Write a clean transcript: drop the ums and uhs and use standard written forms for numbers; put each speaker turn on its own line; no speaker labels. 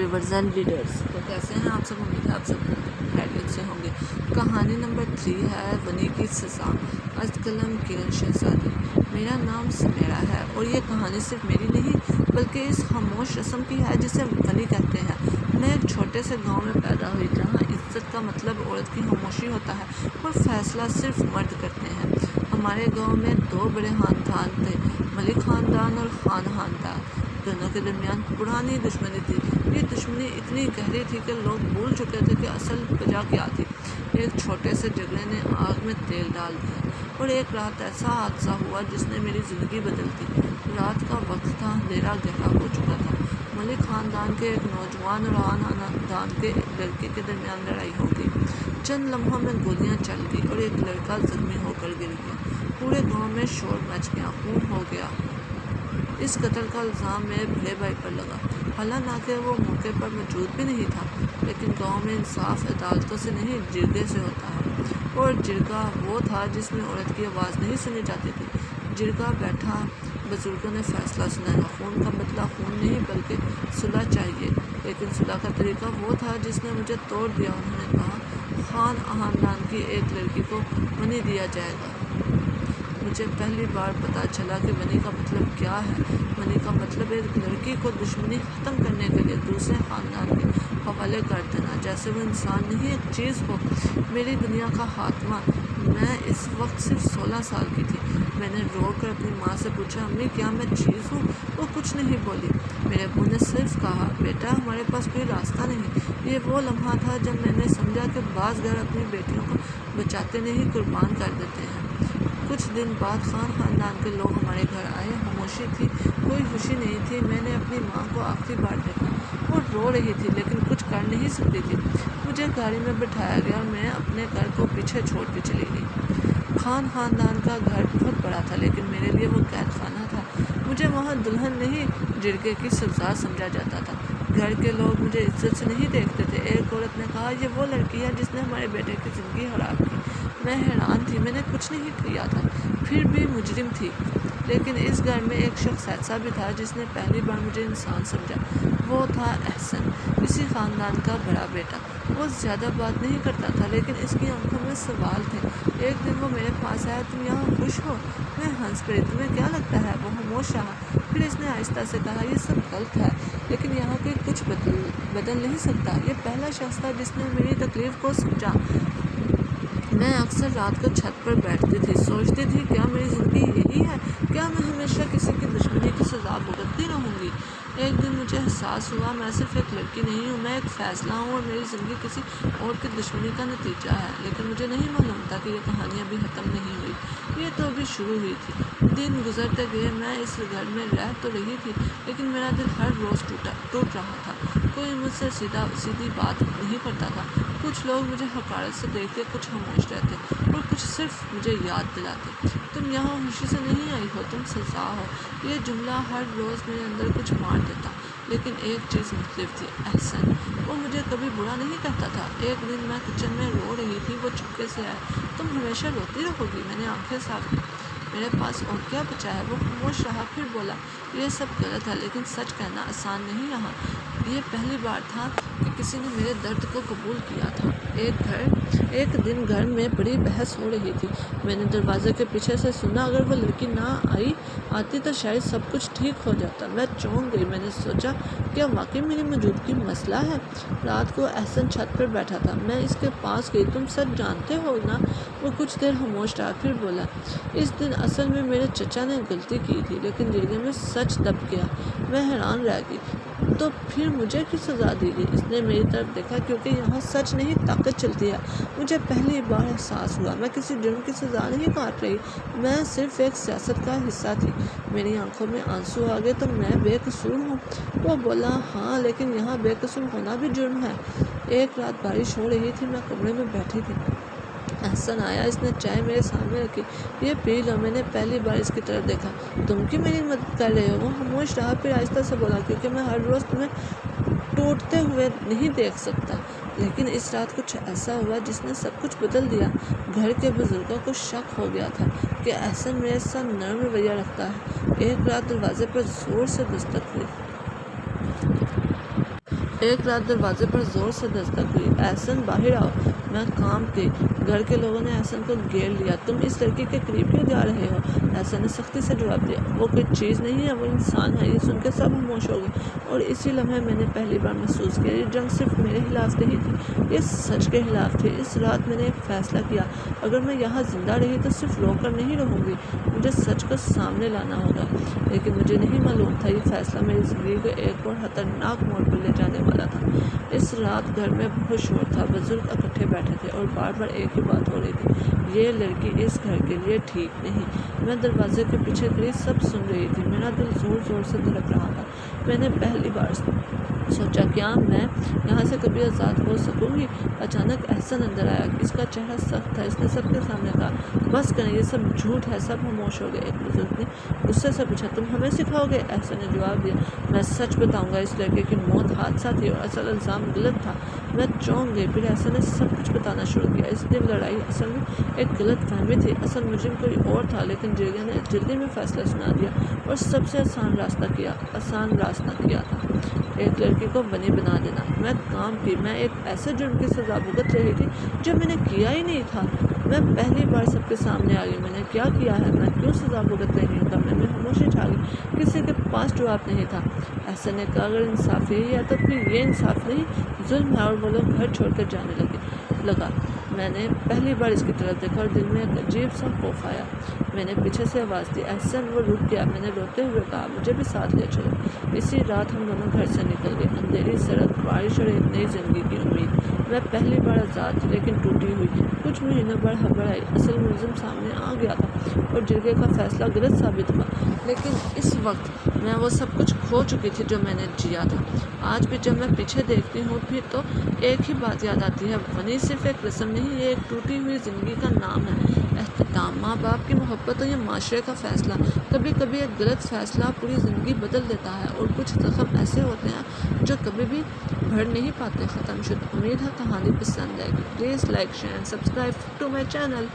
ریورزل readers, تو کیسے ہیں آپ سب؟ امید ہے آپ سب خیریت سے ہوں گے۔ کہانی نمبر 3 ہے بنی کی سزا، از قلم کرن شہزادی۔ میرا نام سمیرا ہے اور یہ کہانی صرف میری نہیں بلکہ اس خاموش رسم کی ہے جسے بنی کہتے ہیں۔ میں ایک چھوٹے سے گاؤں میں پیدا ہوئی جہاں عزت کا مطلب عورت کی خاموشی ہوتا ہے اور فیصلہ صرف مرد کرتے ہیں۔ ہمارے گاؤں میں 2 بڑے خاندان تھے، ملک خاندان اور خان خاندان۔ دونوں کے درمیان پرانی دشمنی تھی۔ یہ دشمنی اتنی گہری تھی کہ لوگ بھول چکے تھے کہ اصل وجہ کیا تھی۔ ایک چھوٹے سے جھگڑے نے آگ میں تیل ڈال دیا اور ایک رات ایسا حادثہ ہوا جس نے میری زندگی بدل دی۔ رات کا وقت تھا، اندھیرا گہرا ہو چکا تھا۔ ملک خاندان کے ایک نوجوان اور خان خاندان کے لڑکے کے درمیان لڑائی ہو گئی۔ چند لمحوں میں گولیاں چل گئی اور ایک لڑکا زخمی ہو کر گر گیا۔ پورے گاؤں میں شور مچ گیا، خون ہو گیا۔ اس قتل کا الزام میرے بڑے بھائی پر لگا، حالانکہ وہ موقع پر موجود بھی نہیں تھا۔ لیکن گاؤں میں انصاف عدالتوں سے نہیں جرگے سے ہوتا ہے، اور جرگہ وہ تھا جس میں عورت کی آواز نہیں سنی جاتی تھی۔ جرگہ بیٹھا، بزرگوں نے فیصلہ سنایا۔ خون کا بدلہ خون نہیں بلکہ صلح چاہیے۔ لیکن صلح کا طریقہ وہ تھا جس نے مجھے توڑ دیا۔ انہوں نے کہا، خان خاندان کی ایک لڑکی کو منی دیا جائے گا۔ مجھے پہلی بار پتہ چلا کہ منی کا مطلب کیا ہے۔ منی کا مطلب ایک لڑکی کو دشمنی ختم کرنے کے لیے دوسرے خاندان کے حوالے کر دینا، جیسے وہ انسان نہیں ایک چیز ہو۔ میری دنیا کا خاتمہ۔ میں اس وقت صرف 16 سال کی تھی۔ میں نے رو کر اپنی ماں سے پوچھا، امی کیا میں چیز ہوں؟ وہ کچھ نہیں بولی۔ میرے ابو نے صرف کہا، بیٹا ہمارے پاس کوئی راستہ نہیں۔ یہ وہ لمحہ تھا جب میں نے سمجھا کہ بعض گھر اپنی بیٹیوں کو بچاتے نہیں قربان کر دیتے ہیں۔ کچھ دن بعد خان خاندان کے لوگ ہمارے گھر آئے۔ خاموشی تھی، کوئی خوشی نہیں تھی۔ میں نے اپنی ماں کو آخری بار دیکھا۔ وہ رو رہی تھی لیکن کچھ کر نہیں سکتی تھی۔ مجھے گاڑی میں بٹھایا گیا اور میں اپنے گھر کو پیچھے چھوڑ کے چلی گئی۔ خان خاندان کا گھر بہت بڑا تھا لیکن میرے لیے وہ قید خانہ تھا۔ مجھے وہاں دلہن نہیں جرگے کی سزا سمجھا جاتا تھا۔ گھر کے لوگ مجھے عزت سے نہیں دیکھتے تھے۔ ایک عورت نے کہا، یہ وہ لڑکی ہے جس نے ہمارے بیٹے کی زندگی خراب کی۔ میں حیران تھی، میں نے کچھ نہیں کیا تھا، پھر بھی مجرم تھی۔ لیکن اس گھر میں ایک شخص ایسا بھی تھا جس نے پہلی بار مجھے انسان سمجھا۔ وہ تھا احسن، اسی خاندان کا بڑا بیٹا۔ وہ زیادہ بات نہیں کرتا تھا لیکن اس کی آنکھوں میں سوال تھے۔ ایک دن وہ میرے پاس آیا، تم یہاں خوش ہو؟ میں ہنس پڑی، تمہیں کیا لگتا ہے؟ وہ خاموش رہا، پھر اس نے آہستہ سے کہا، یہ سب غلط ہے لیکن یہاں کوئی کچھ بدل نہیں سکتا۔ یہ پہلا شخص تھا جس نے میری تکلیف کو سمجھا۔ میں اکثر رات کو چھت پر بیٹھتی تھی، سوچتی تھی کیا میری زندگی یہی ہے؟ کیا میں ہمیشہ کسی کی دشمنی کی سزا بھگتتی رہوں گی؟ ایک دن مجھے احساس ہوا، میں صرف ایک لڑکی نہیں ہوں، میں ایک فیصلہ ہوں اور میری زندگی کسی اور کی دشمنی کا نتیجہ ہے۔ لیکن مجھے نہیں معلوم تھا کہ یہ کہانی ابھی ختم نہیں ہوئی، یہ تو ابھی شروع ہوئی تھی۔ دن گزرتے گئے، میں اس گھر میں رہ تو رہی تھی لیکن میرا دل ہر روز ٹوٹ رہا تھا۔ کوئی مجھ سے سیدھی بات نہیں کرتا تھا۔ کچھ لوگ مجھے حقارت سے دیکھتے، کچھ خاموش رہتے اور کچھ صرف مجھے یاد دلاتے، تم یہاں خوشی سے نہیں آئی ہو، تم سزا ہو۔ یہ جملہ ہر روز میرے اندر کچھ مار دیتا۔ لیکن ایک چیز مختلف تھی، احسن۔ وہ مجھے کبھی برا نہیں کہتا تھا۔ ایک دن میں کچن میں رو رہی تھی، وہ چپکے سے آیا، تم ہمیشہ روتی رہو گی؟ میں نے آنکھیں صاف کی، میرے پاس اور کیا بچا ہے؟ وہ خاموش رہا، پھر بولا، یہ سب غلط ہے لیکن سچ کہنا آسان نہیں یہاں۔ یہ پہلی بار تھا کہ کسی نے میرے درد کو قبول کیا تھا۔ ایک دن گھر میں بڑی بحث ہو رہی تھی۔ میں نے دروازے کے پیچھے سے سنا، اگر وہ لڑکی نہ آتی تو شاید سب کچھ ٹھیک ہو جاتا۔ میں چونک گئی، میں نے سوچا کیا واقعی میری موجودگی مسئلہ ہے؟ رات کو احسن چھت پر بیٹھا تھا، میں اس کے پاس گئی، تم سچ جانتے ہو نا؟ وہ کچھ دیر خاموش رہا، پھر بولا، اس دن اصل میں میرے چچا نے غلطی کی تھی لیکن جرگے میں سچ دب گیا۔ میں حیران رہ گئی، تو پھر مجھے کیوں سزا دی گئی؟ اس نے میری طرف دیکھا، کیونکہ یہاں سچ نہیں طاقت چلتی ہے۔ مجھے پہلی بار احساس ہوا میں کسی جرم کی سزا نہیں کاٹ رہی، میں صرف ایک سیاست کا حصہ تھی۔ میری آنکھوں میں آنسو آ گئے، تو میں بے قصور ہوں؟ وہ بولا، ہاں لیکن یہاں بے قصور ہونا بھی جرم ہے۔ ایک رات بارش ہو رہی تھی، میں کمرے میں بیٹھی تھی۔ احسن آیا، اس نے چائے میرے سامنے رکھی، یہ پی لو۔ میں نے پہلی بار اس کی طرف دیکھا، تم کیوں میری مدد کر رہے ہو؟ وہ خاموش رہا، پھر آہستہ سے بولا، کیونکہ میں ہر روز تمہیں ٹوٹتے ہوئے نہیں دیکھ سکتا۔ لیکن اس رات کچھ ایسا ہوا جس نے سب کچھ بدل دیا۔ گھر کے بزرگوں کو شک ہو گیا تھا کہ احسن میرے ساتھ نرم رویہ رکھتا ہے۔ ایک رات دروازے پر زور سے دستک ہوئی۔ ایک رات دروازے پر زور سے دستک ہوئی۔ احسن باہر آؤ۔ میں کام کے گھر کے لوگوں نے احسن کو گھیر لیا۔ تم اس لڑکی کے قریب کیوں جا رہے ہو؟ احسن نے سختی سے جواب دیا، وہ کوئی چیز نہیں ہے، وہ انسان ہے۔ یہ سن کے سب خاموش ہو گئے اور اسی لمحے میں نے پہلی بار محسوس کیا یہ جنگ صرف میرے خلاف نہیں تھی، یہ سچ کے خلاف تھی۔ اس رات میں نے ایک فیصلہ کیا، اگر میں یہاں زندہ رہی تو صرف رو کر نہیں رہوں گی، مجھے سچ کو سامنے لانا ہوگا۔ لیکن مجھے نہیں معلوم تھا یہ فیصلہ میری زندگی کو ایک اور خطرناک موڑ پر لے جانے والا تھا۔ اس رات گھر میں بہت شور تھا، بزرگ اکٹھے بیٹھے تھے اور بار بار ایک ہی بات ہو رہی تھی، یہ لڑکی اس گھر کے لیے ٹھیک نہیں۔ میں دروازے کے پیچھے کھڑی سب سن رہی تھی، میرا دل زور زور سے دھڑک رہا تھا۔ میں نے پہلی بار سوچا کیا میں یہاں سے کبھی آزاد ہو سکوں گی؟ اچانک احسن اندر آیا، اس کا چہرہ سخت تھا۔ اس نے سب کے سامنے کہا، بس کریں، یہ سب جھوٹ ہے۔ سب خاموش ہو گئے۔ ایک بزرگ نے غصے سے پوچھا، تم ہمیں سکھاؤ گے؟ احسن نے جواب دیا، میں سچ بتاؤں گا، اس لڑکے کی موت حادثہ تھی اور اصل الزام غلط تھا۔ میں چونک گئی، پھر احسن نے سب کچھ بتانا شروع کیا۔ اس دن لڑائی اصل میں ایک غلط فہمی تھی، اصل مجرم کوئی اور تھا، لیکن جرگہ نے جلدی میں فیصلہ سنا دیا اور سب سے آسان راستہ کیا تھا، ایک لڑکی کو بنی بنا دینا۔ میں کام کی، میں ایک ایسے جرم کی سزا بھگت رہی تھی جو میں نے کیا ہی نہیں تھا۔ میں پہلی بار سب کے سامنے آ گئی، میں نے کیا کیا ہے، میں کیوں سزا بھگت رہی ہوں؟ کمرے میں خاموشی چھا گئی، کسی کے پاس جواب نہیں تھا۔ احسن نے کہا، اگر انصاف یہی ہے تو پھر یہ انصاف نہیں، ظلم ہے۔ اور وہ لوگ گھر چھوڑ کر جانے لگا۔ میں نے پہلی بار اس کی طرف دیکھا اور دل میں ایک عجیب سا خوف آیا۔ میں نے پیچھے سے آواز دی، احسن! وہ رک گیا۔ میں نے روتے ہوئے کہا، مجھے بھی ساتھ لے چلو۔ اسی رات ہم دونوں گھر سے نکل گئے، اندھیری سڑک، بارش اور ایک نئی زندگی کی امید۔ میں پہلی بار آزاد تھی، لیکن ٹوٹی ہوئی۔ کچھ مہینوں بعد خبر آئی، اصل ملزم سامنے آ گیا تھا اور جرگے کا فیصلہ غلط ثابت ہوا۔ لیکن اس وقت میں وہ سب کچھ کھو چکی تھی جو میں نے جیا تھا۔ آج بھی جب میں پیچھے دیکھتی ہوں پھر تو ایک ہی بات یاد آتی ہے، بنی صرف ایک رسم نہیں، یہ ایک ٹوٹی ہوئی زندگی کا نام ہے۔ احترام، ماں باپ کی محبت اور یہ معاشرے کا فیصلہ۔ کبھی کبھی ایک غلط فیصلہ پوری زندگی بدل دیتا ہے اور کچھ زخم ایسے ہوتے ہیں جو کبھی بھی بھر نہیں پاتے۔ ختم شد۔ امید ہے کہانی پسند آئے گی۔ Please like, share and subscribe to my channel.